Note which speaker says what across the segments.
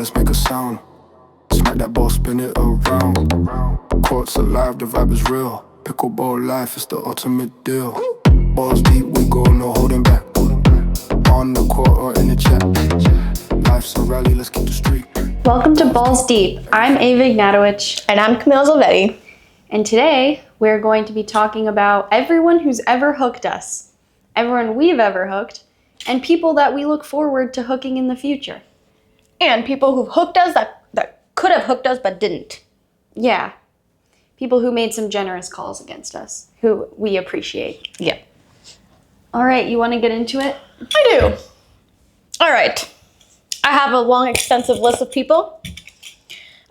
Speaker 1: let's make a sound. Smack that ball, spin it around. Courts alive, the vibe is real. Pickleball life is the ultimate deal. Balls deep, we go, no holding back. On the court or in the chat. Life's a rally, let's keep the streak.
Speaker 2: Welcome to Balls Deep. I'm Ava Ignatowicz.
Speaker 3: And I'm Camille Zilvetti.
Speaker 2: And today we're going to be talking about everyone who's ever hooked us, everyone we've ever hooked, and people that we look forward to hooking in the future.
Speaker 3: And people who've hooked us that could have hooked us but didn't.
Speaker 2: Yeah. People who made some generous calls against us, who we appreciate.
Speaker 3: Yeah.
Speaker 2: All right, you want to get into it?
Speaker 3: I do. All right. I have a long, extensive list of people.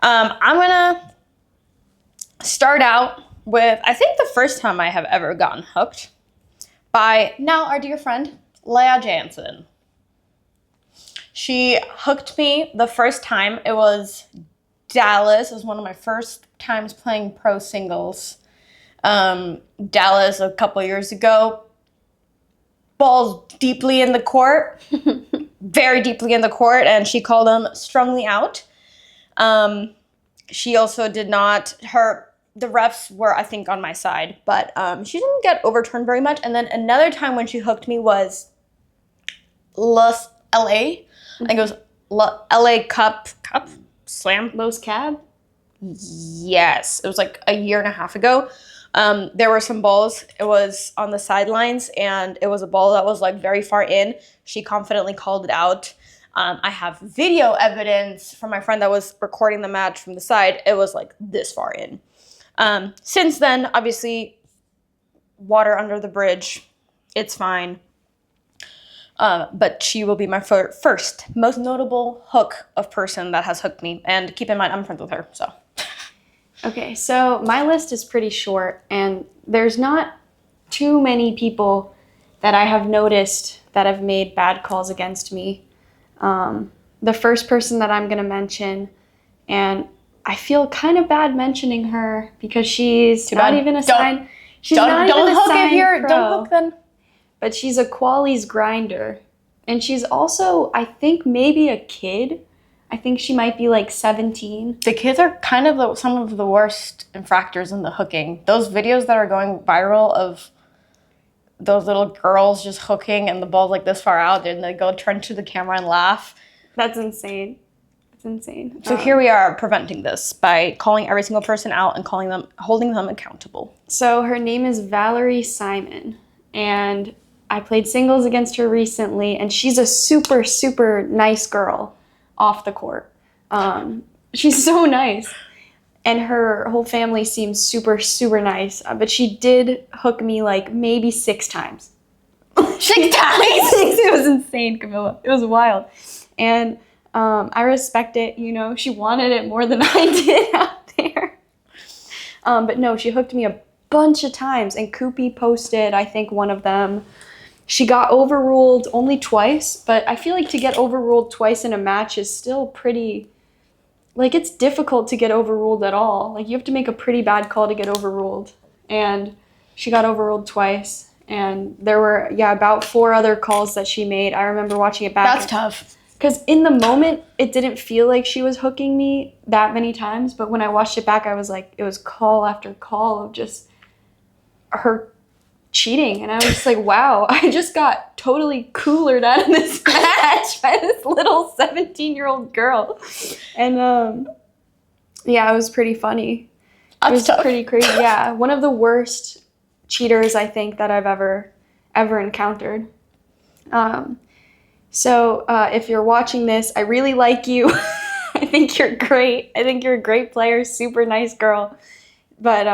Speaker 3: I'm going to start out with, I think the first time I have ever gotten hooked by now our dear friend, Leah Jansen. She hooked me the first time. It was Dallas. It was one of my first times playing pro singles. Dallas a couple years ago. Balls deeply in the court. Very deeply in the court, and she called them strongly out. She also did not, the refs were, I think, on my side, but she didn't get overturned very much. And then another time when she hooked me was LA. I think it was LA Cup Slam.
Speaker 2: Los Cab?
Speaker 3: Yes, it was like a year and a half ago. There were some balls. It was on the sidelines, and it was a ball that was like very far in. She confidently called it out. I have video evidence from my friend that was recording the match from the side. It was like this far in. Since then, obviously, water under the bridge. It's fine. But she will be my first most notable hook of person that has hooked me. And keep in mind, I'm friends with her, so.
Speaker 2: Okay, so my list is pretty short, and there's not too many people that I have noticed that have made bad calls against me. The first person that I'm going to mention, and I feel kind of bad mentioning her because she's not even a sign. She's not even a sign pro.
Speaker 3: Don't hook then.
Speaker 2: But she's a qualies grinder, and she's also, I think, maybe a kid. I think she might be like 17.
Speaker 3: The kids are kind of some of the worst infractors in the hooking. Those videos that are going viral of those little girls just hooking and the ball's like this far out, and they go turn to the camera and laugh.
Speaker 2: That's insane. It's insane.
Speaker 3: So here we are preventing this by calling every single person out and holding them accountable.
Speaker 2: So her name is Valerie Simon, and I played singles against her recently, and she's a super, super nice girl off the court. She's so nice. And her whole family seems super, super nice. But she did hook me like maybe 6 times.
Speaker 3: 6 times?
Speaker 2: It was insane, Camilla. It was wild. And I respect it, you know. She wanted it more than I did out there. But no, she hooked me a bunch of times. And Koopy posted, I think, one of them. She got overruled only twice, but I feel like to get overruled twice in a match is still pretty, like, it's difficult to get overruled at all. Like, you have to make a pretty bad call to get overruled. And she got overruled twice. And there were, about 4 other calls that she made. I remember watching it back.
Speaker 3: That's tough.
Speaker 2: Because in the moment, it didn't feel like she was hooking me that many times. But when I watched it back, I was like, it was call after call of just her cheating, and I was just like, wow, I just got totally coolered out of this match by this little 17-year-old girl. And it was pretty funny. It was pretty crazy. Yeah, one of the worst cheaters I think that I've ever encountered. So if you're watching this, I really like you. I think you're great. I think you're a great player, super nice girl. But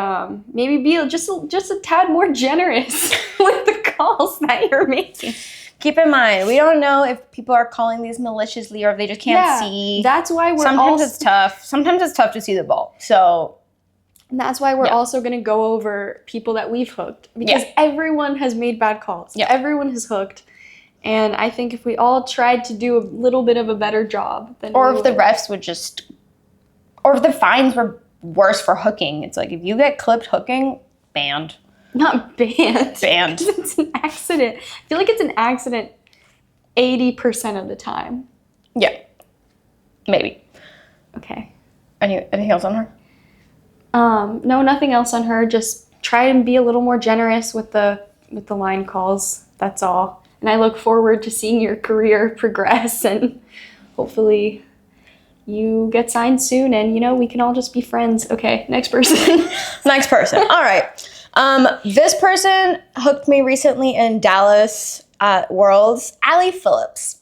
Speaker 2: maybe be just a tad more generous with the calls that you're making.
Speaker 3: Keep in mind, we don't know if people are calling these maliciously or if they just can't see.
Speaker 2: That's why
Speaker 3: it's tough. Sometimes it's tough to see the ball. So
Speaker 2: that's why we're also going to go over people that we've hooked. Because everyone has made bad calls.
Speaker 3: Yeah.
Speaker 2: Everyone has hooked. And I think if we all tried to do a little bit of a better job, then
Speaker 3: or if the refs would just, or if the fines were worse for hooking. It's like if you get clipped hooking, banned.
Speaker 2: Not banned.
Speaker 3: Banned.
Speaker 2: It's an accident. I feel like it's an accident 80% of the time.
Speaker 3: Yeah, maybe.
Speaker 2: Okay.
Speaker 3: Anything else on her?
Speaker 2: No, nothing else on her. Just try and be a little more generous with the line calls. That's all. And I look forward to seeing your career progress, and hopefully you get signed soon, and we can all just be friends. Okay, next person.
Speaker 3: Next person. All right. This person hooked me recently in Dallas at Worlds, Allie Phillips.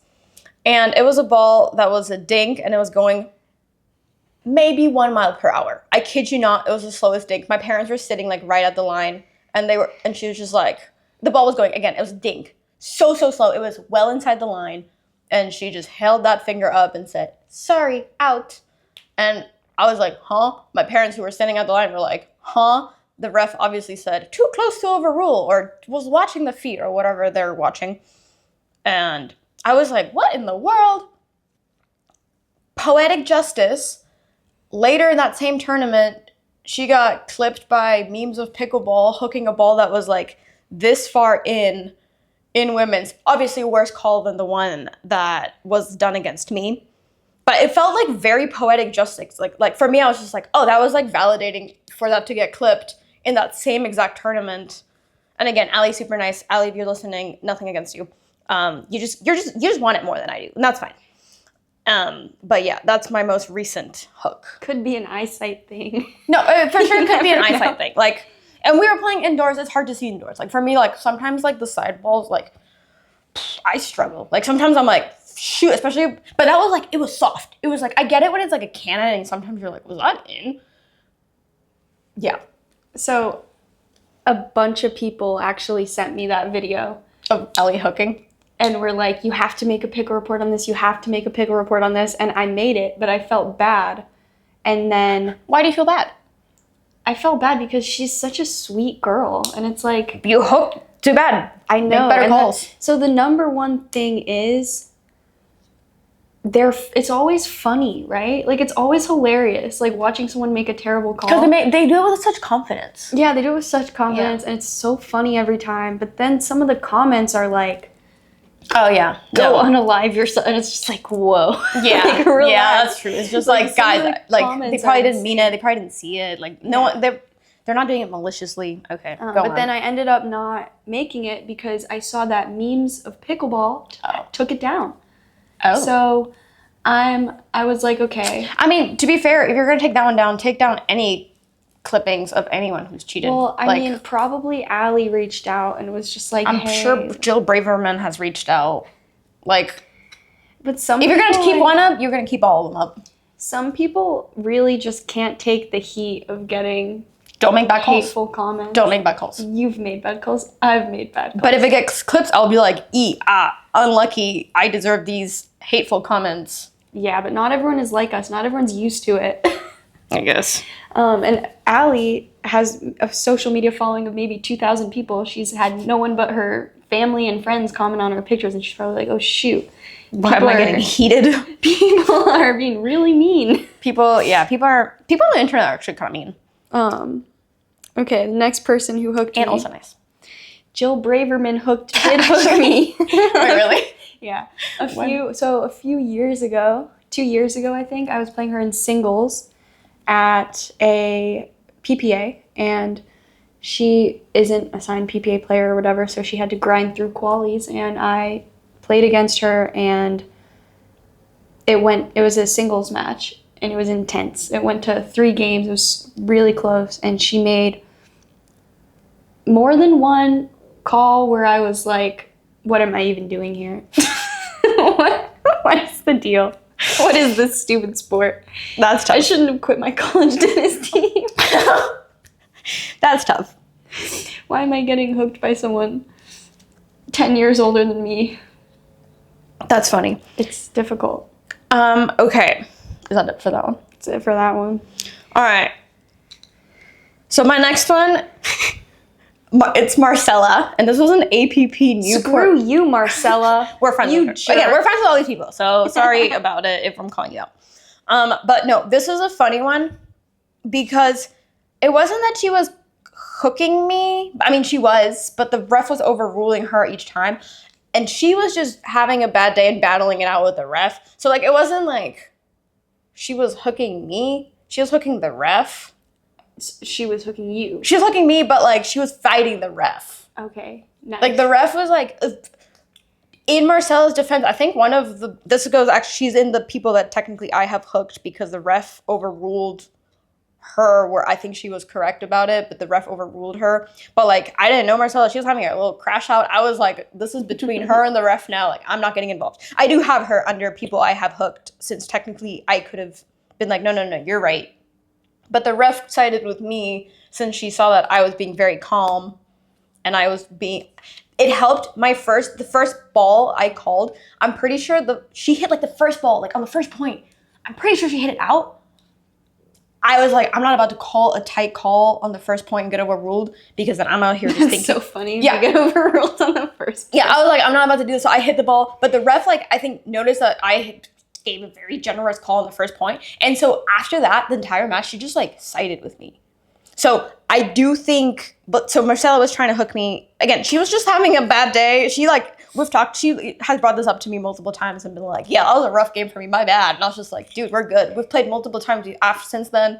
Speaker 3: And it was a ball that was a dink, and it was going maybe 1 mile per hour. I kid you not, it was the slowest dink. My parents were sitting like right at the line, and she was just like, the ball was going, again, it was a dink. So slow. It was well inside the line, and she just held that finger up and said, "Sorry, out." And I was like, huh? My parents who were standing at the line were like, huh? The ref obviously said, too close to overrule, or was watching the feet or whatever they're watching. And I was like, what in the world? Poetic justice. Later in that same tournament, she got clipped by memes of pickleball, hooking a ball that was like this far in women's. Obviously a worse call than the one that was done against me. But it felt like very poetic justice. Like for me, I was just like, oh, that was like validating for that to get clipped in that same exact tournament. And again, Allie, super nice. Allie, if you're listening, nothing against you. You just want it more than I do, and that's fine. But yeah, that's my most recent hook.
Speaker 2: Could be an eyesight thing.
Speaker 3: No, for sure it could be an eyesight thing. Like, and we were playing indoors. It's hard to see indoors. Like for me, like sometimes like the side balls, like I struggle. Like sometimes I'm like, shoot, especially, but that was like, it was soft. It was like, I get it when it's like a cannon, and sometimes you're like, was that in? Yeah.
Speaker 2: So a bunch of people actually sent me that video
Speaker 3: Of Ellie hooking.
Speaker 2: and were like, you have to make a pickle report on this. You have to make a pickle report on this. And I made it, but I felt bad. And then
Speaker 3: Why do you feel bad?
Speaker 2: I felt bad because she's such a sweet girl. And it's like,
Speaker 3: You hooked. Too bad.
Speaker 2: I know.
Speaker 3: Make better
Speaker 2: and
Speaker 3: calls.
Speaker 2: so the number one thing is it's always funny, right? Like it's always hilarious, like watching someone make a terrible call.
Speaker 3: Because they do it with such confidence.
Speaker 2: Yeah, they do it with such confidence, and it's so funny every time. But then some of the comments are like,
Speaker 3: Oh yeah.
Speaker 2: "Go unalive yourself," and it's just like, whoa.
Speaker 3: Yeah.
Speaker 2: Like, relax.
Speaker 3: Yeah, that's true. It's just like
Speaker 2: some of
Speaker 3: guys,
Speaker 2: the
Speaker 3: like they
Speaker 2: comments
Speaker 3: probably
Speaker 2: are
Speaker 3: didn't mean it. They probably didn't see it. Like no one, they're not doing it maliciously. Okay. Go
Speaker 2: But
Speaker 3: on.
Speaker 2: then I ended up not making it because I saw that memes of pickleball took it down.
Speaker 3: Oh.
Speaker 2: So I was like, okay.
Speaker 3: I mean, to be fair, if you're gonna take that one down, take down any clippings of anyone who's cheated.
Speaker 2: Well, I
Speaker 3: like,
Speaker 2: mean, probably Allie reached out and was just like,
Speaker 3: I'm
Speaker 2: hey.
Speaker 3: sure Jill Braverman has reached out. Like,
Speaker 2: But some
Speaker 3: if you're gonna
Speaker 2: people,
Speaker 3: keep
Speaker 2: like,
Speaker 3: one up, you're gonna keep all of them up.
Speaker 2: some people really just can't take the heat of getting
Speaker 3: Don't make bad calls.
Speaker 2: hateful comments.
Speaker 3: Don't make bad calls.
Speaker 2: You've made bad calls. I've made bad calls.
Speaker 3: But if it gets clips, I'll be like, unlucky. I deserve these hateful comments.
Speaker 2: Yeah, but not everyone is like us. Not everyone's used to it.
Speaker 3: I guess.
Speaker 2: And Allie has a social media following of maybe 2,000 people. She's had no one but her family and friends comment on her pictures, and she's probably like, oh, shoot.
Speaker 3: Why am I getting heated?
Speaker 2: People are being really mean.
Speaker 3: People on the internet are actually kind of mean.
Speaker 2: Okay, the next person who hooked me.
Speaker 3: And also nice.
Speaker 2: Jill Braverman did hook me.
Speaker 3: Wait, really?
Speaker 2: Yeah. A few years ago, 2 years ago, I think, I was playing her in singles at a PPA, and she isn't a signed PPA player or whatever, so she had to grind through qualies, and I played against her, and it was a singles match, and it was intense. It went to 3 games. It was really close, and she made more than one call where I was like, what am I even doing here? What's the deal? What is this stupid sport?
Speaker 3: That's tough.
Speaker 2: I shouldn't have quit my college tennis team.
Speaker 3: That's tough.
Speaker 2: Why am I getting hooked by someone 10 years older than me?
Speaker 3: That's funny.
Speaker 2: It's difficult.
Speaker 3: Okay. Is that it for that one?
Speaker 2: That's it for that one.
Speaker 3: All right. So my next one, it's Marcella, and this was an APP Newport.
Speaker 2: Screw you, Marcella.
Speaker 3: We're friends
Speaker 2: You
Speaker 3: with her.
Speaker 2: jerk.
Speaker 3: Again, we're friends with all these people, so sorry about it if I'm calling you out. But no, this is a funny one because it wasn't that she was hooking me. I mean, she was, but the ref was overruling her each time. And she was just having a bad day and battling it out with the ref. So, like, it wasn't like she was hooking me. She was hooking the ref.
Speaker 2: She was hooking you.
Speaker 3: She was hooking me, but like she was fighting the ref.
Speaker 2: Okay. Nice.
Speaker 3: Like the ref was like, in Marcella's defense, I think she's in the people that technically I have hooked because the ref overruled her where I think she was correct about it, but the ref overruled her. But like, I didn't know Marcella. She was having a little crash out. I was like, this is between her and the ref now. Like, I'm not getting involved. I do have her under people I have hooked since technically I could have been like, no, you're right. But the ref sided with me since she saw that I was being very calm and it helped the first ball I called. I'm pretty sure she hit like the first ball, like on the first point. I'm pretty sure she hit it out. I was like, I'm not about to call a tight call on the first point and get overruled because then I'm out here just thinking.
Speaker 2: So funny. Yeah. Get overruled on the first point.
Speaker 3: Yeah, I was like, I'm not about to do this. So I hit the ball. But the ref, like, I think noticed that I gave a very generous call on the first point. And so after that, the entire match, she just like sided with me. So I do think, so Marcella was trying to hook me. Again, she was just having a bad day. She has brought this up to me multiple times and been like, yeah, that was a rough game for me, my bad. And I was just like, dude, we're good. We've played multiple times since then,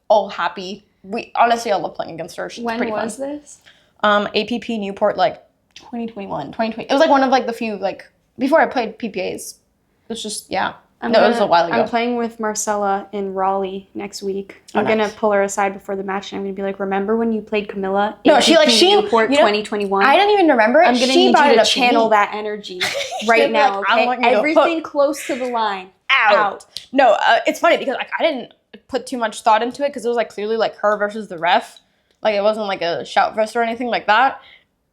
Speaker 3: all happy. Honestly, I love playing against her. She's pretty fun.
Speaker 2: When was this?
Speaker 3: APP Newport, like 2020. It was like one of like the few, like, before I played PPAs. It was just, yeah. It was a while ago.
Speaker 2: I'm playing with Marcella in Raleigh next week. I'm going to pull her aside before the match, and I'm going to be like, remember when you played Camilla?
Speaker 3: No, she
Speaker 2: Newport 2021.
Speaker 3: I didn't even remember it.
Speaker 2: I'm going to need you to channel that energy right now, okay? Everything close to the line. Out.
Speaker 3: No, it's funny because like I didn't put too much thought into it because it was like clearly like her versus the ref. Like it wasn't like a shout fest or anything like that.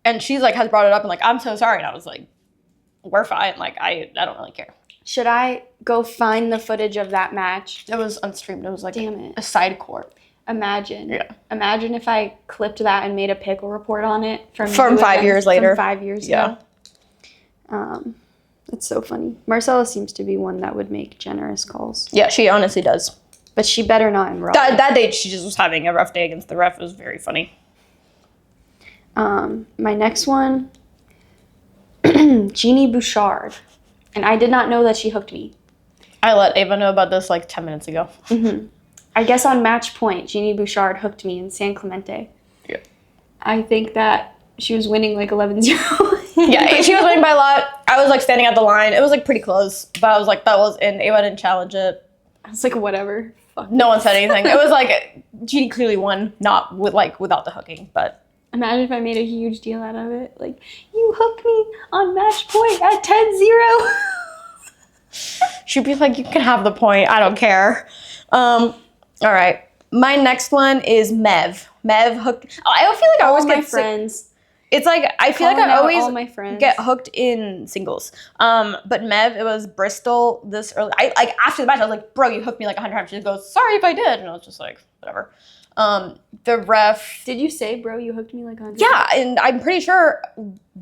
Speaker 3: And she's like has brought it up and like, I'm so sorry. And I was like, we're fine. Like I don't really care.
Speaker 2: Should I go find the footage of that match?
Speaker 3: It was unstreamed. It was like
Speaker 2: Damn it.
Speaker 3: A side court.
Speaker 2: Imagine.
Speaker 3: Yeah.
Speaker 2: Imagine if I clipped that and made a pickle report on it
Speaker 3: from 5 years later.
Speaker 2: From 5 years ago. It's so funny. Marcella seems to be one that would make generous calls.
Speaker 3: Yeah, she honestly does.
Speaker 2: But she better not in Raw.
Speaker 3: That day, she just was having a rough day against the ref. It was very funny.
Speaker 2: My next one, Jeannie Bouchard. And I did not know that she hooked me.
Speaker 3: I let Ava know about this like 10 minutes ago.
Speaker 2: Mm-hmm. I guess on match point, Jeannie Bouchard hooked me in San Clemente.
Speaker 3: Yeah.
Speaker 2: I think that she was winning like 11-0.
Speaker 3: Yeah, she was winning by a lot. I was like standing at the line. It was like pretty close, but I was like, that was in. Ava didn't challenge it.
Speaker 2: I was like, whatever. Fuck.
Speaker 3: No one said anything. It was like Jeannie clearly won, not without the hooking, but.
Speaker 2: Imagine if I made a huge deal out of it. Like, you hooked me on match point at 10-0.
Speaker 3: She'd be like, you can have the point. I don't care. All right. My next one is Mev. Mev hooked. I feel like I always get
Speaker 2: friends.
Speaker 3: It's like, I feel like I always
Speaker 2: all my friends.
Speaker 3: get hooked in singles. But Mev, it was Bristol this early. Like after the match, I was like, bro, you hooked me like 100 times. She goes, sorry if I did. And I was just like, whatever. The ref.
Speaker 2: Did you say, bro, you hooked me like 100
Speaker 3: Yeah, and I'm pretty sure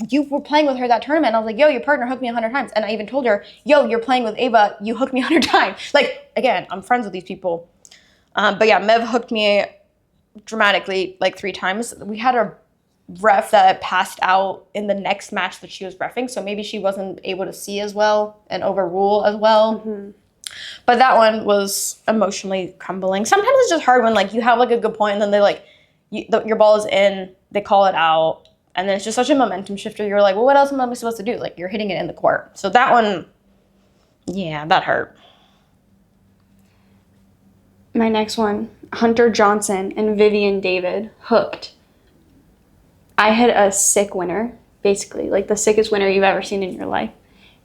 Speaker 3: you were playing with her that tournament. I was like, yo, your partner hooked me 100 times. And I even told her, yo, you're playing with Ava. You hooked me 100 times. Like, again, I'm friends with these people. But yeah, Mev hooked me dramatically like 3 times. We had a ref that passed out in the next match that she was reffing. So maybe she wasn't able to see as well and overrule as well. Mm-hmm. But that one was emotionally crumbling. Sometimes it's just hard when like you have like a good point and then they like your ball is in, they call it out, and then it's just such a momentum shifter. You're like, well, what else am I supposed to do? Like you're hitting it in the court. So that one, yeah, that hurt.
Speaker 2: My next one, Hunter Johnson and Vivian David hooked. I had a sick winner, basically, like the sickest winner you've ever seen in your life.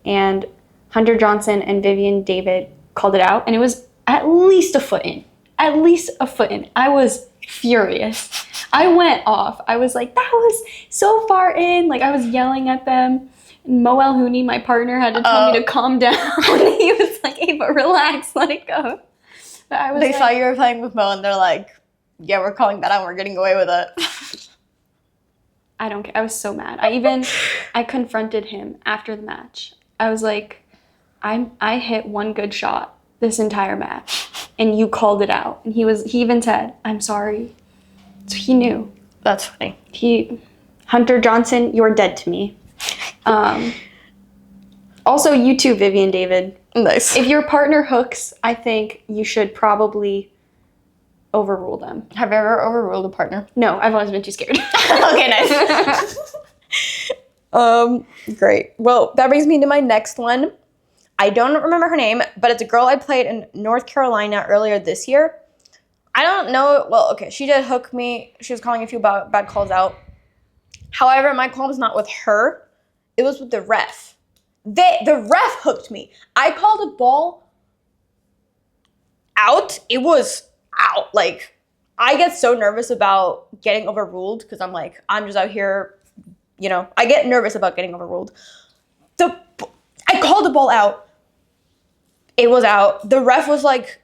Speaker 2: And Hunter Johnson and Vivian David called it out, and it was at least a foot in. At least a foot in. I was furious. I went off. I was like, that was so far in. Like, I was yelling at them. And Mo El Hooney, my partner, had to tell me to calm down. He was like, Ava, relax, let it go. But I was
Speaker 3: They saw you were playing with Mo, and they're like, yeah, we're calling that out. We're getting away with it.
Speaker 2: I don't care. I was so mad. I confronted him after the match. I was like, I hit one good shot this entire match, and you called it out. And he even said, I'm sorry. So he knew.
Speaker 3: That's funny.
Speaker 2: Hunter Johnson, you're dead to me. Also, you too, Vivian David.
Speaker 3: Nice.
Speaker 2: If your partner hooks, I think you should probably overrule them.
Speaker 3: Have you ever overruled a partner?
Speaker 2: No, I've always been too scared.
Speaker 3: Okay, nice. Great. Well, that brings me to my next one. I don't remember her name, but it's a girl I played in North Carolina earlier this year. I don't know. Well, okay, she did hook me. She was calling a few bad calls out. However, my call was not with her. It was with the ref. The ref hooked me. I called a ball out. It was out. Like, I get so nervous about getting overruled because I'm like, I'm just out here, you know, I get nervous about getting overruled. I called the ball out. It was out. The ref was like,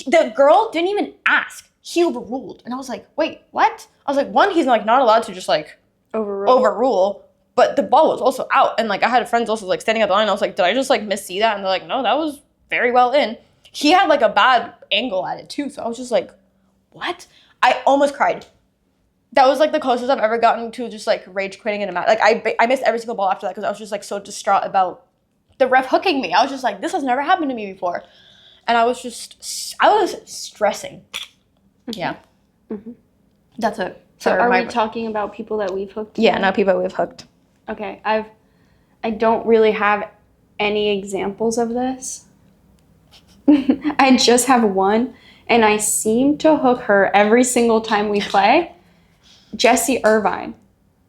Speaker 3: the girl didn't even ask. He overruled. And I was like, wait, what? I was like, one, he's like not allowed to just like overrule. But the ball was also out. And like I had friends also like standing at the line. I was like, did I just like missee that? And they're like, no, that was very well in. He had like a bad angle at it too. So I was just like, what? I almost cried. That was like the closest I've ever gotten to just like rage quitting in a match. Like I missed every single ball after that because I was just like so distraught about the ref hooking me. I was just like, this has never happened to me before. And I was stressing. Mm-hmm. Yeah. Mm-hmm. That's it.
Speaker 2: So are we talking about people that we've hooked?
Speaker 3: Yeah, not people we've hooked.
Speaker 2: Okay. I don't really have any examples of this. I just have one, and I seem to hook her every single time we play. Jessie Irvine.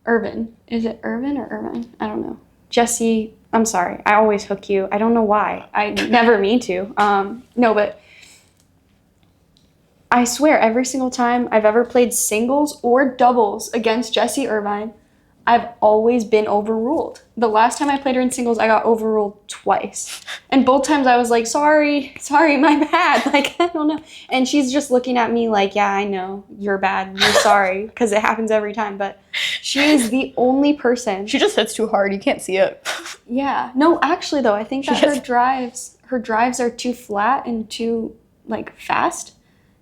Speaker 2: Irvin. Is it Irvin or Irvine? I don't know. Jessie, I'm sorry. I always hook you. I don't know why. I never mean to. No, but I swear every single time I've ever played singles or doubles against Jessie Irvine, I've always been overruled. The last time I played her in singles, I got overruled twice. And both times I was like, sorry, my bad. Like, I don't know. And she's just looking at me like, yeah, I know, you're bad, you're sorry, because it happens every time. But she is the only person.
Speaker 3: She just hits too hard, you can't see it.
Speaker 2: Yeah. No, actually though, I think that her drives are too flat and too like fast.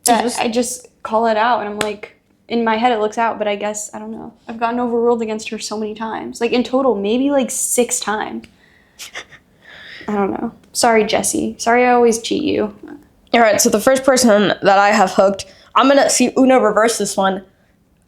Speaker 2: That I just call it out and I'm like, in my head it looks out, but I guess, I don't know. I've gotten overruled against her so many times. Like in total, maybe like 6 times. I don't know. Sorry, Jessie. Sorry I always cheat you.
Speaker 3: All right, so the first person that I have hooked, I'm going to see Uno reverse this one.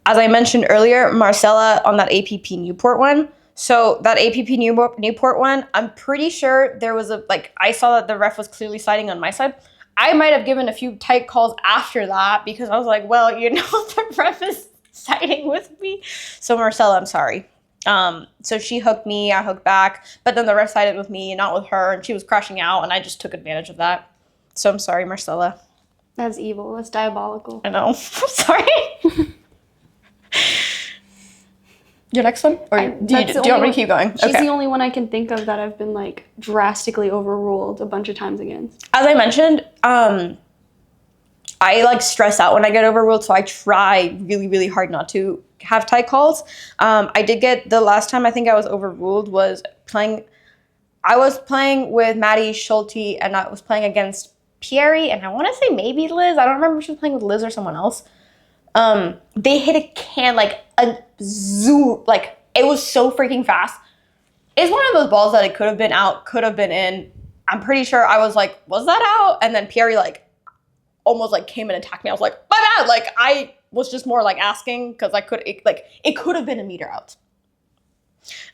Speaker 3: As I mentioned earlier, Marcella on that APP Newport one. So that APP Newport one, I'm pretty sure there was I saw that the ref was clearly siding on my side. I might have given a few tight calls after that because I was like, well, you know, the ref is siding with me. So Marcella, I'm sorry. So she hooked me, I hooked back, but then the ref sided with me, not with her, and she was crashing out, and I just took advantage of that. So I'm sorry, Marcella.
Speaker 2: That's evil. That's diabolical.
Speaker 3: I know. I'm sorry. Your next one? Or do you want me to keep going?
Speaker 2: She's the only one I can think of that I've been like drastically overruled a bunch of times against.
Speaker 3: As I mentioned, I like stress out when I get overruled, so I try really, really hard not to have tight calls. I did get the last time I think I was overruled was playing with Maddie Schulte and I was playing against Pierre and I want to say maybe Liz. I don't remember if she was playing with Liz or someone else. They hit a can like a zoo, like it was so freaking fast. It's one of those balls that it could have been out, could have been in. I'm pretty sure I was like, was that out? And then Pierre like almost like came and attacked me. I was like, my bad. Like I was just more like asking because it could have been a meter out.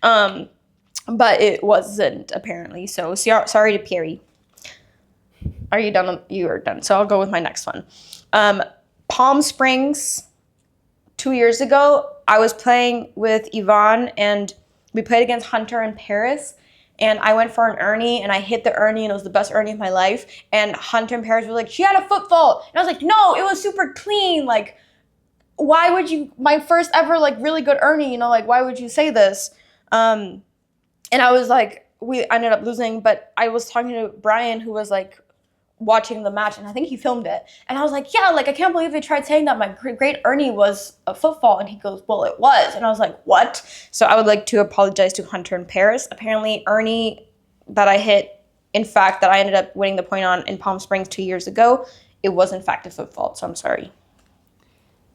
Speaker 3: But it wasn't apparently. So sorry to Pierre. Are you done? You are done. So I'll go with my next one. Palm Springs, 2 years ago, I was playing with Yvonne and we played against Hunter and Paris and I went for an Ernie and I hit the Ernie and it was the best Ernie of my life and Hunter and Paris were like, she had a foot fault. And I was like, no, it was super clean. Like, why would you, my first ever like really good Ernie, you know, like why would you say this? And I was like, we ended up losing, but I was talking to Brian who was like, watching the match and I think he filmed it and I was like, yeah, like I can't believe they tried saying that my great Ernie was a footfall and he goes, well, it was. And I was like, what? So I would like to apologize to Hunter and Paris. Apparently Ernie that I hit, in fact, that I ended up winning the point on in Palm Springs 2 years ago, it was in fact a foot fault, so I'm sorry.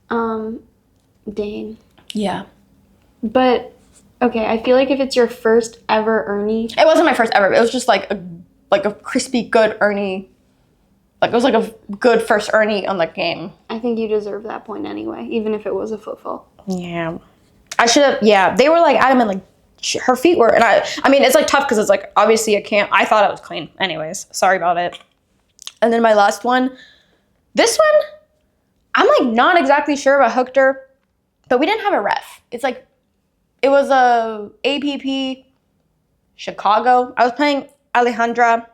Speaker 2: Dane.
Speaker 3: Yeah.
Speaker 2: But okay, I feel like if it's your first ever Ernie.
Speaker 3: It wasn't my first ever, it was just like like a crispy, good Ernie. Like, it was like a good first Ernie on the game.
Speaker 2: I think you deserve that point anyway, even if it was a footfall.
Speaker 3: Yeah. I should have, yeah. They were like adamant, like, her feet were, and I mean, it's like tough because it's like, obviously I thought it was clean. Anyways, sorry about it. And then my last one, this one, I'm like not exactly sure if I hooked her, but we didn't have a ref. It's like, it was a APP Chicago. I was playing Alejandra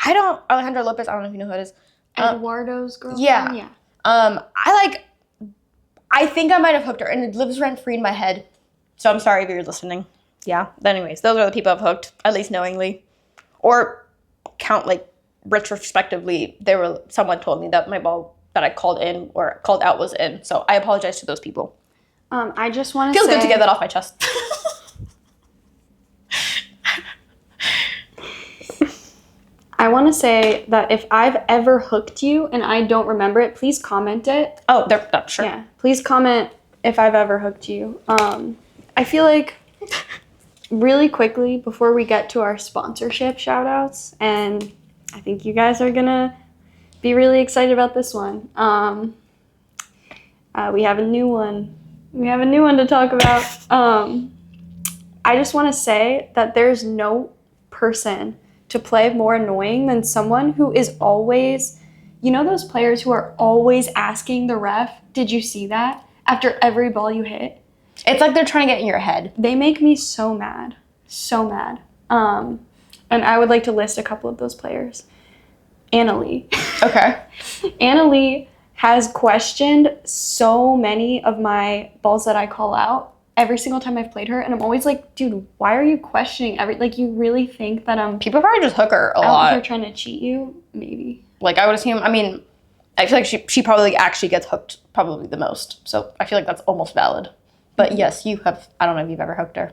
Speaker 3: Lopez. I don't know if you know who it is.
Speaker 2: Eduardo's girlfriend?
Speaker 3: Yeah. I think I might have hooked her, and it lives rent-free in my head. So I'm sorry if you're listening. Yeah. But anyways, those are the people I've hooked, at least knowingly. Or count, like, retrospectively, someone told me that my ball that I called in or called out was in. So I apologize to those people.
Speaker 2: I just want to
Speaker 3: Feels
Speaker 2: say...
Speaker 3: good to get that off my chest.
Speaker 2: I want to say that if I've ever hooked you and I don't remember it, please comment it.
Speaker 3: Oh, sure.
Speaker 2: Yeah, please comment if I've ever hooked you. I feel like really quickly before we get to our sponsorship shout outs, and I think you guys are gonna be really excited about this one. We have a new one. We have a new one to talk about. I just want to say that there's no person to play more annoying than someone who is always, you know, those players who are always asking the ref, did you see that? After every ball you hit.
Speaker 3: It's like they're trying to get in your head.
Speaker 2: They make me so mad. So mad. And I would like to list a couple of those players. Annalie.
Speaker 3: Okay.
Speaker 2: Annalie has questioned so many of my balls that I call out every single time I've played her, and I'm always like, dude, why are you questioning like, you really think that I'm
Speaker 3: People probably just hook her a
Speaker 2: out
Speaker 3: lot.
Speaker 2: here trying to cheat you? Maybe.
Speaker 3: Like, I would assume, I mean, I feel like she probably actually gets hooked probably the most. So I feel like that's almost valid. But yes, you have, I don't know if you've ever hooked her.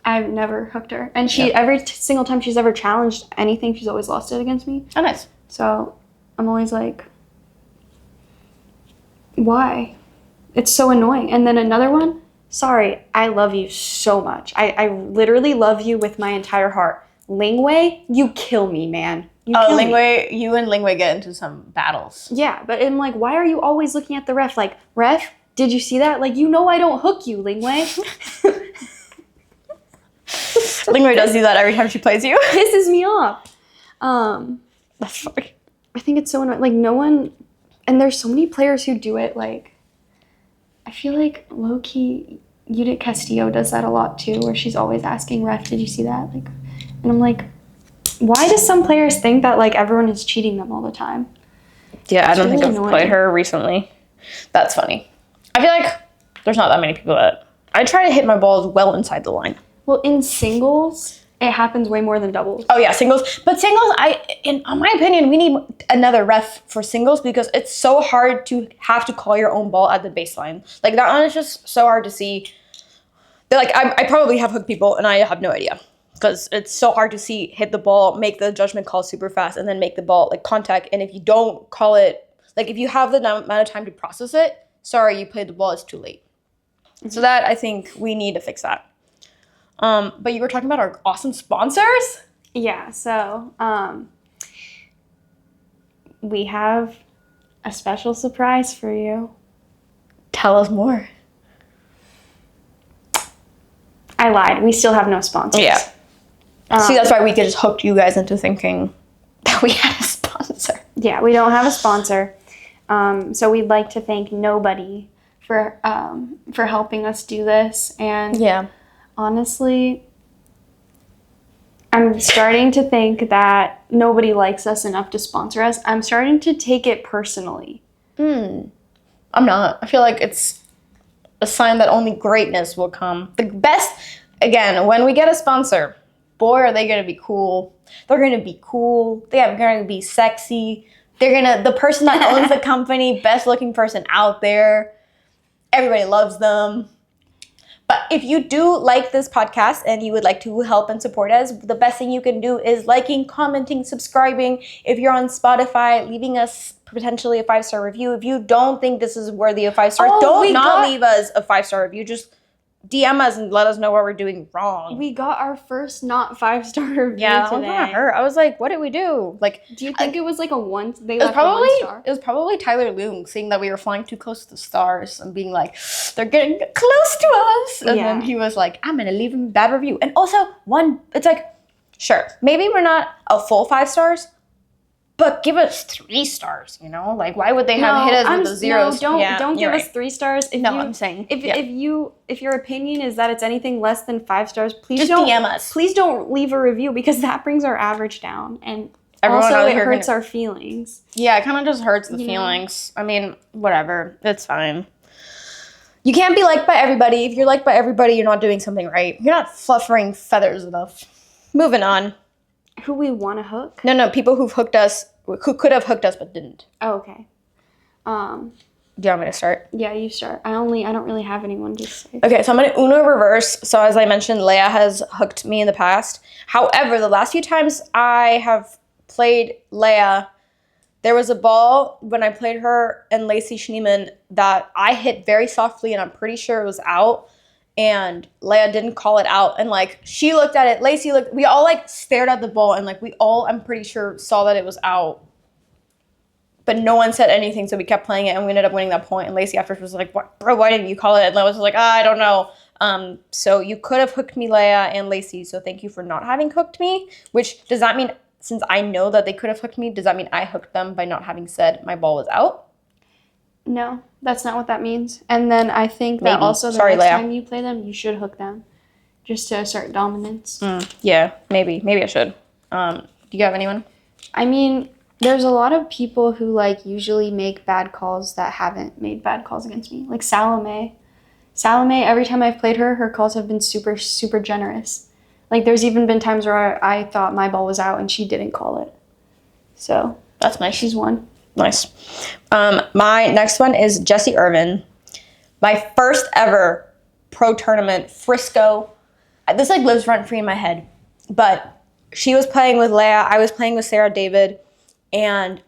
Speaker 2: I've never hooked her. And she, every single time she's ever challenged anything, she's always lost it against me.
Speaker 3: Oh, nice.
Speaker 2: So I'm always like, why? It's so annoying. And then another one, sorry, I love you so much. I literally love you with my entire heart. Lingwei, you kill me, man. You
Speaker 3: and Lingwei get into some battles.
Speaker 2: Yeah, but I'm like, why are you always looking at the ref? Like, ref, did you see that? Like, you know I don't hook you, Lingwei.
Speaker 3: Lingwei does do that every time she plays you.
Speaker 2: Pisses me off.
Speaker 3: That's funny.
Speaker 2: I think it's so annoying. Like, no one, and there's so many players who do it, like, I feel like low-key, Judith Castillo does that a lot too, where she's always asking ref, did you see that? Like, and I'm like, why do some players think that, like, everyone is cheating them all the time?
Speaker 3: Yeah, I don't think
Speaker 2: really
Speaker 3: I've played her recently. That's funny. I feel like there's not that many people that... I try to hit my balls well inside the line.
Speaker 2: Well, in singles, it happens way more than doubles.
Speaker 3: Oh, yeah, singles. But singles, in my opinion, we need another ref for singles because it's so hard to have to call your own ball at the baseline. Like, that one is just so hard to see. They're like, I probably have hooked people, and I have no idea. Because it's so hard to see, hit the ball, make the judgment call super fast, and then make the ball, like, contact. And if you don't call it, like, if you have the amount of time to process it, sorry, you played the ball, it's too late. Mm-hmm. So that, I think, we need to fix that. But you were talking about our awesome sponsors?
Speaker 2: Yeah, so we have a special surprise for you.
Speaker 3: Tell us more.
Speaker 2: I lied. We still have no sponsors.
Speaker 3: Yeah. See, that's why we just hooked you guys into thinking that we had a sponsor.
Speaker 2: Yeah, we don't have a sponsor. So we'd like to thank nobody for helping us do this. And
Speaker 3: yeah,
Speaker 2: honestly, I'm starting to think that nobody likes us enough to sponsor us. I'm starting to take it personally.
Speaker 3: I'm not. I feel like it's a sign that only greatness will come. The best, again, when we get a sponsor, boy, are they going to be cool. They're going to be cool. They're going to be sexy. The person that owns the company, best looking person out there. Everybody loves them. But if you do like this podcast and you would like to help and support us, the best thing you can do is liking, commenting, subscribing. If you're on Spotify, leaving us potentially a 5-star review. If you don't think this is worthy of 5 stars, don't leave us a 5-star review. Just DM us and let us know what we're doing wrong.
Speaker 2: We got our first not 5-star review
Speaker 3: Yeah, that was
Speaker 2: today.
Speaker 3: kind of hurt. I was like, what did we do? Like,
Speaker 2: Do you think it was like a one? They
Speaker 3: it was
Speaker 2: left
Speaker 3: probably
Speaker 2: a 1 star.
Speaker 3: it was probably Tyler Loom seeing that we were flying too close to the stars and being like, they're getting close to us. And then he was like, I'm gonna leave him a bad review. And also it's like, sure, maybe we're not a full 5 stars, but give us 3 stars, you know? Like, why would they have hit us with the zeros?
Speaker 2: No, don't give us 3 stars.
Speaker 3: I'm saying
Speaker 2: if your opinion is that it's anything less than 5 stars, please
Speaker 3: just
Speaker 2: don't
Speaker 3: DM us.
Speaker 2: Please don't leave a review because that brings our average down, and
Speaker 3: Everyone
Speaker 2: also
Speaker 3: out
Speaker 2: it
Speaker 3: here
Speaker 2: hurts our feelings.
Speaker 3: Yeah, it kind of just hurts the feelings. I mean, whatever, it's fine. You can't be liked by everybody. If you're liked by everybody, you're not doing something right. You're not fluffering feathers enough. Moving on.
Speaker 2: Who we want to hook?
Speaker 3: No, people who've hooked us, who could have hooked us but didn't.
Speaker 2: Oh, okay.
Speaker 3: Do you want me to start?
Speaker 2: Yeah, you start. I don't really have anyone to say.
Speaker 3: Okay, so I'm gonna Uno reverse. So as I mentioned, Leia has hooked me in the past. However, the last few times I have played Leia, there was a ball when I played her and Lacey Schneeman that I hit very softly and I'm pretty sure it was out. And Leia didn't call it out. And like, she looked at it, Lacey looked, we all like stared at the ball and like we all, I'm pretty sure, saw that it was out. But no one said anything, so we kept playing it and we ended up winning that point. And Lacey afterwards was like, bro, why didn't you call it? And I was like, I don't know. So you could have hooked me, Leia and Lacey, so thank you for not having hooked me. Which, does that mean, since I know that they could have hooked me, does that mean I hooked them by not having said my ball was out?
Speaker 2: No, that's not what that means. And then I think that also the next time you play them, you should hook them just to assert dominance.
Speaker 3: Yeah, maybe I should. Do you have anyone?
Speaker 2: I mean, there's a lot of people who like usually make bad calls that haven't made bad calls against me. Like Salome. Salome, every time I've played her, her calls have been super, super generous. Like there's even been times where I thought my ball was out and she didn't call it. So
Speaker 3: that's nice.
Speaker 2: She's won.
Speaker 3: Nice. My next one is Jessie Irvin. My first ever pro tournament, Frisco. This like lives rent free in my head. But she was playing with Leia. I was playing with Sarah David. And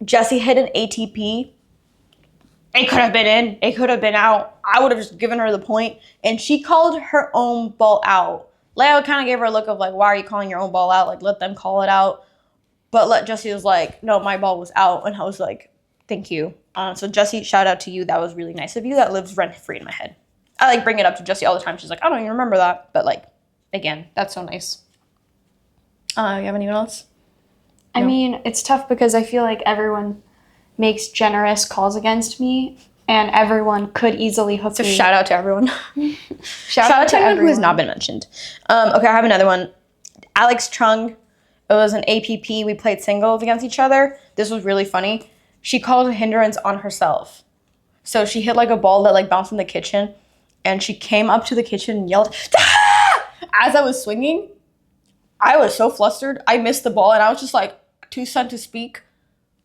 Speaker 3: Jessie hit an ATP. It could have been in. It could have been out. I would have just given her the point. And she called her own ball out. Leia kind of gave her a look of like, why are you calling your own ball out? Like, let them call it out. But Jessie was like, no, my ball was out. And I was like, thank you. So Jessie, shout out to you. That was really nice of you. That lives rent free in my head. I like bring it up to Jessie all the time. She's like, I don't even remember that. But like, again, that's so nice. You have anyone else?
Speaker 2: I mean, it's tough because I feel like everyone makes generous calls against me and everyone could easily hook me.
Speaker 3: So shout out to everyone. shout out to everyone who has not been mentioned. Okay, I have another one. Alex Chung. It was an APP. We played singles against each other. This was really funny. She called a hindrance on herself. So she hit like a ball that like bounced in the kitchen and she came up to the kitchen and yelled, ah! As I was swinging. I was so flustered. I missed the ball and I was just like too stunned to speak.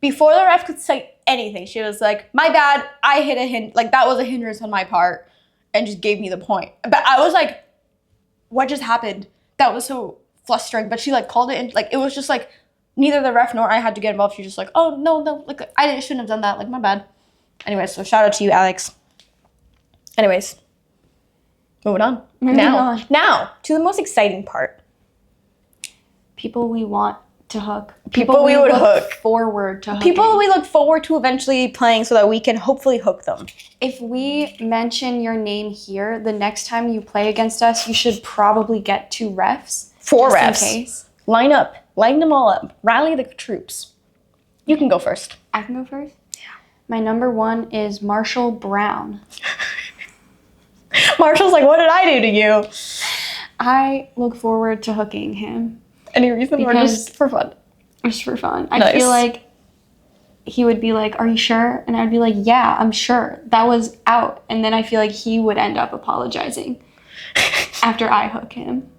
Speaker 3: Before the ref could say anything, she was like, my bad. I hit that was a hindrance on my part and just gave me the point. But I was like, what just happened? That was so flustering, but she like called it in, like it was just like neither the ref nor I had to get involved. She was just like, oh no, like I shouldn't have done that, like my bad. Anyways, so shout out to you, Alex. Anyways, moving on. Now to the most exciting part.
Speaker 2: People we want to hook.
Speaker 3: People we would hook
Speaker 2: forward to hooking.
Speaker 3: People we look forward to eventually playing so that we can hopefully hook them.
Speaker 2: If we mention your name here, the next time you play against us, you should probably get 2 refs.
Speaker 3: 4 refs.
Speaker 2: Just in case.
Speaker 3: Line them all up. Rally the troops. You can go first.
Speaker 2: I can go first? Yeah. My number 1 is Marshall Brown.
Speaker 3: Marshall's like, what did I do to you?
Speaker 2: I look forward to hooking him.
Speaker 3: Any reason or just for fun?
Speaker 2: Just for fun. I feel like he would be like, are you sure? And I'd be like, yeah, I'm sure. That was out. And then I feel like he would end up apologizing after I hook him.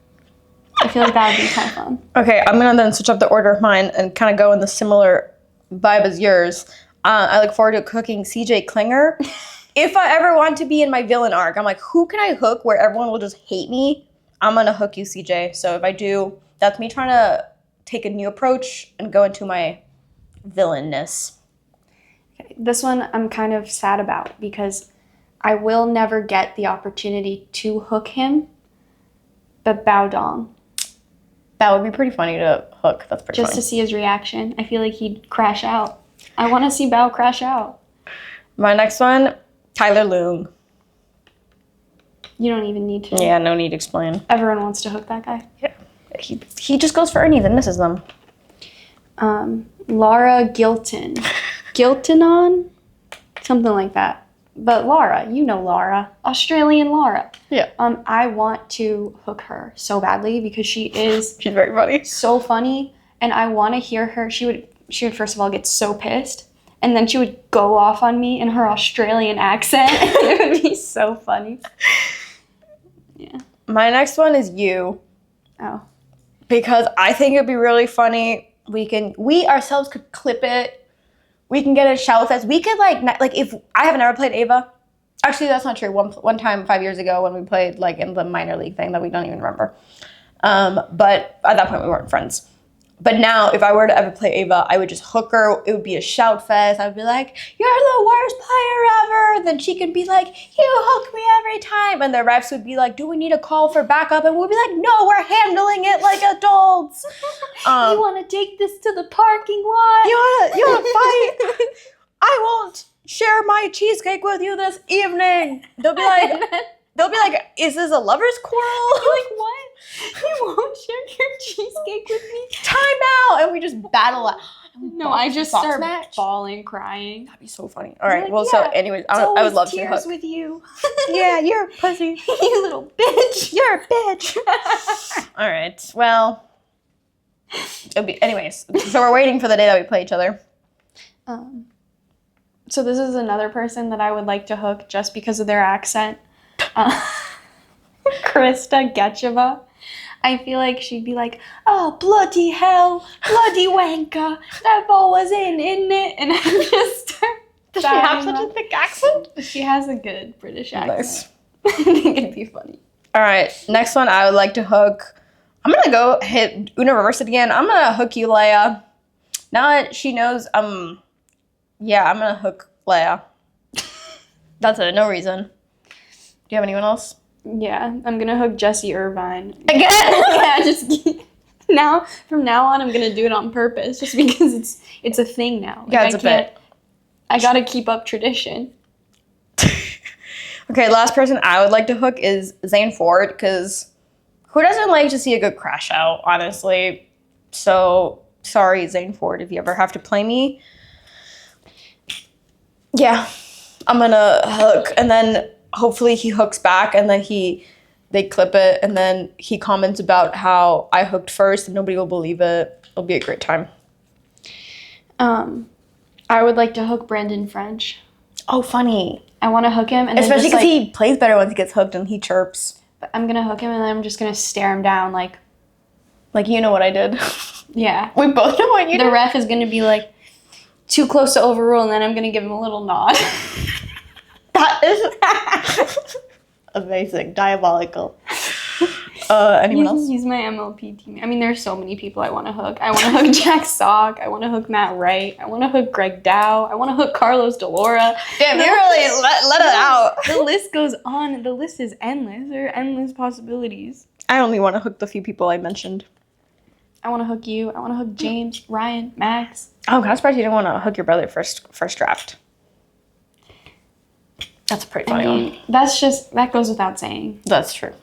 Speaker 2: I feel like that would be kind of fun.
Speaker 3: Okay, I'm going to then switch up the order of mine and kind of go in the similar vibe as yours. I look forward to hooking CJ Klinger. If I ever want to be in my villain arc, I'm like, who can I hook where everyone will just hate me? I'm going to hook you, CJ. So if I do, that's me trying to take a new approach and go into my villainness.
Speaker 2: Okay, this one I'm kind of sad about because I will never get the opportunity to hook him, but Bao Dong.
Speaker 3: That would be pretty funny to hook. That's pretty
Speaker 2: Just
Speaker 3: funny.
Speaker 2: to see his reaction. I feel like he'd crash out. I want to see Bao crash out.
Speaker 3: My next one, Tyler Loong.
Speaker 2: You don't even need to.
Speaker 3: Yeah, no need to explain.
Speaker 2: Everyone wants to hook that guy.
Speaker 3: Yeah. He just goes for Ernie's and misses them.
Speaker 2: Laura Gilton. Giltonon? Something like that. But Laura, you know Laura. Australian Laura.
Speaker 3: Yeah.
Speaker 2: I want to hook her so badly because she's
Speaker 3: very funny.
Speaker 2: so funny, and I want to hear her. She would first of all get so pissed, and then she would go off on me in her Australian accent. It would be so funny. Yeah.
Speaker 3: My next one is you.
Speaker 2: Oh.
Speaker 3: Because I think it'd be really funny. We ourselves could clip it. We can get a shout fest. We could like if I have never played Ava. Actually, that's not true. One time 5 years ago when we played like in the minor league thing that we don't even remember. But at that point we weren't friends. But now if I were to ever play Ava, I would just hook her. It would be a shout fest. I would be like, "You're the worst player ever." Then she could be like, "You hook me every time." And the refs would be like, "Do we need a call for backup?" And we'd be like, "No, we're handling it like adults."
Speaker 2: You want to take this to the parking lot?
Speaker 3: You wanna fight? I won't share my cheesecake with you this evening. They'll be like, "Is this a lover's quarrel?"
Speaker 2: Like, what? You won't share your cheesecake with me?
Speaker 3: Time out, and we just battle out.
Speaker 2: No, I just
Speaker 3: Box
Speaker 2: start
Speaker 3: match?
Speaker 2: bawling, crying.
Speaker 3: That'd be so funny. All right,
Speaker 2: Like,
Speaker 3: well,
Speaker 2: yeah,
Speaker 3: so anyways,
Speaker 2: It's
Speaker 3: I would
Speaker 2: always
Speaker 3: love to
Speaker 2: tears
Speaker 3: hook.
Speaker 2: with you.
Speaker 3: Yeah, you're a pussy.
Speaker 2: You little bitch.
Speaker 3: You're a bitch. All right, well, anyways, so we're waiting for the day that we play each other.
Speaker 2: So this is another person that I would like to hook just because of their accent. Krista Getcheva. I feel like she'd be like, "Oh, bloody hell, bloody wanker, that ball was in, isn't it?" And I just start
Speaker 3: Does she have
Speaker 2: dying
Speaker 3: such a
Speaker 2: laugh.
Speaker 3: thick accent?
Speaker 2: She has a good British accent.
Speaker 3: Nice.
Speaker 2: I think it'd be funny.
Speaker 3: All right, next one I would like to hook. I'm gonna go hit Una reverse it again. I'm gonna hook you, Leia. Now that she knows, yeah, I'm gonna hook Leia. That's it, no reason. Do you have anyone else?
Speaker 2: Yeah, I'm gonna hook Jesse Irvine.
Speaker 3: Again?
Speaker 2: Yeah, from now on, I'm gonna do it on purpose, just because it's a thing now.
Speaker 3: Yeah, it's a bit.
Speaker 2: I gotta keep up tradition.
Speaker 3: Okay, last person I would like to hook is Zane Ford, because who doesn't like to see a good crash out, honestly? So, sorry, Zane Ford, if you ever have to play me. Yeah, I'm gonna hook, and then hopefully he hooks back, and then they clip it, and then he comments about how I hooked first, and nobody will believe it. It'll be a great time.
Speaker 2: I would like to hook Brandon French.
Speaker 3: Oh, funny.
Speaker 2: I want to hook him, and
Speaker 3: Especially
Speaker 2: then
Speaker 3: because he plays better once he gets hooked and he chirps.
Speaker 2: I'm gonna hook him, and then I'm just gonna stare him down, like,
Speaker 3: You know what I did.
Speaker 2: yeah.
Speaker 3: We both know what you
Speaker 2: The
Speaker 3: did.
Speaker 2: ref is gonna be like, too close to overrule, and then I'm gonna give him a little nod.
Speaker 3: That is amazing, diabolical. Anyone else?
Speaker 2: He's my MLP team. I mean, there's so many people I want to hook. I want to hook Jack Sock. I want to hook Matt Wright. I want to hook Greg Dow. I want to hook Carlos Delora.
Speaker 3: Damn, you really let it out.
Speaker 2: The list goes on. The list is endless. There are endless possibilities.
Speaker 3: I only want to hook the few people I mentioned.
Speaker 2: I want to hook you. I want to hook James, Ryan, Max.
Speaker 3: Oh, I'm surprised you didn't want to hook your brother first draft. That's a pretty funny one.
Speaker 2: That goes without saying.
Speaker 3: That's true.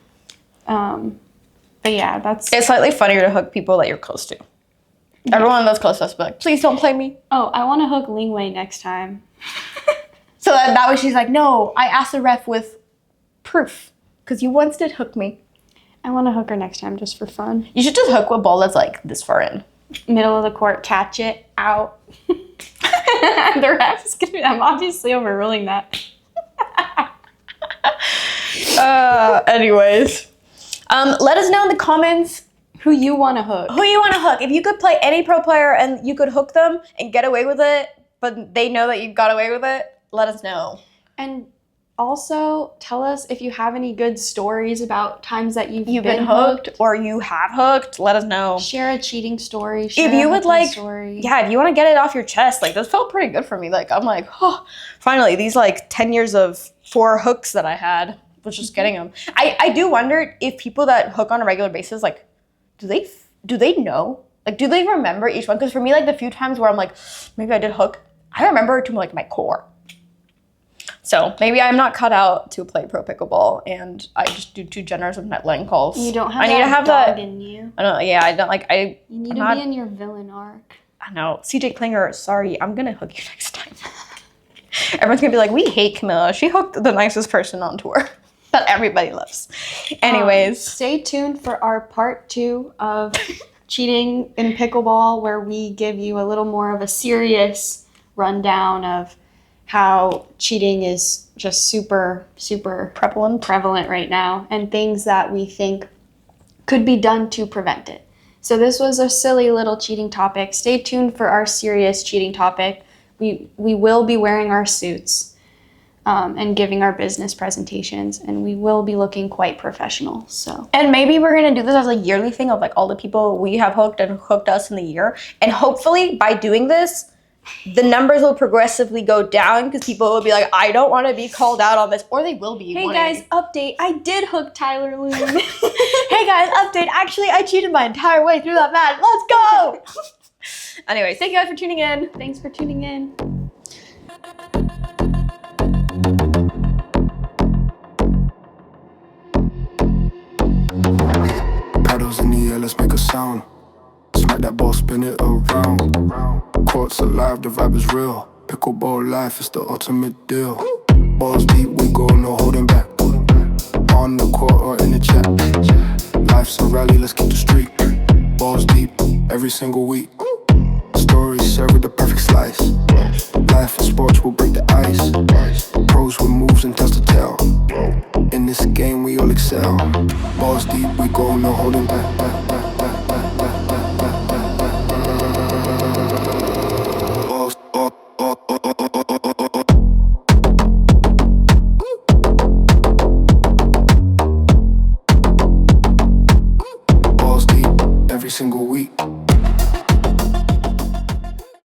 Speaker 2: But yeah, that's.
Speaker 3: It's slightly funnier to hook people that you're close to. Yeah. Everyone that's close to us, be like, please don't play me.
Speaker 2: Oh, I want to hook Ling Wei next time.
Speaker 3: So that way she's like, no, I asked the ref with proof because you once did hook me.
Speaker 2: I want to hook her next time just for fun.
Speaker 3: You should just hook a ball that's like this far in.
Speaker 2: Middle of the court, catch it, out. The ref is gonna be. I'm obviously overruling that.
Speaker 3: Anyways. Let us know in the comments
Speaker 2: Who you want to hook.
Speaker 3: who you want to hook. If you could play any pro player and you could hook them and get away with it, but they know that you got away with it, let us know.
Speaker 2: And Also, tell us if you have any good stories about times that you've
Speaker 3: been hooked or you have hooked. Let us know.
Speaker 2: Share a cheating story.
Speaker 3: If you would like,
Speaker 2: story.
Speaker 3: yeah, if you want to get it off your chest, like this felt pretty good for me. Like I'm like, oh, finally, these like 10 years of 4 hooks that I had was just getting them. I do wonder if people that hook on a regular basis, like, do they know? Like, do they remember each one? Because for me, like the few times where I'm like, maybe I did hook, I remember it to like my core. So maybe I'm not cut out to play pro pickleball, and I just do too generous with net line calls.
Speaker 2: You don't have
Speaker 3: I need to have
Speaker 2: dog
Speaker 3: that
Speaker 2: in you.
Speaker 3: I don't. Yeah, I don't like.
Speaker 2: You need to be in your villain arc.
Speaker 3: I know. CJ Klinger, sorry, I'm gonna hook you next time. Everyone's gonna be like, we hate Camilla. She hooked the nicest person on tour that everybody loves. Anyways,
Speaker 2: stay tuned for our part 2 of cheating in pickleball, where we give you a little more of a serious rundown of how cheating is just super prevalent right now, and things that we think could be done to prevent it. So this was a silly little cheating topic. Stay tuned for our serious cheating topic. We will be wearing our suits and giving our business presentations, and we will be looking quite professional. So,
Speaker 3: and maybe we're gonna do this as a yearly thing of like all the people we have hooked and hooked us in the year, and hopefully by doing this, the numbers will progressively go down because people will be like, I don't want to be called out on this, or they will be.
Speaker 2: Hey guys, update, I did hook Tyler Loon.
Speaker 3: Hey guys, update, actually I cheated my entire way through that match. Let's go. Anyways, thank you guys for tuning in.
Speaker 2: Thanks for tuning in.
Speaker 1: Paddles in the air, let's make a sound. Smack that ball, spin it around. Courts alive, the vibe is real. Pickleball life is the ultimate deal. Balls deep, we go, no holding back. On the court or in the chat. Life's a rally, let's keep the streak. Balls deep, every single week. Stories served with the perfect slice. Life in sports will break the ice. Pros with moves and touch the tail. In this game we all excel. Balls deep, we go, no holding back. Balls deep, every single week.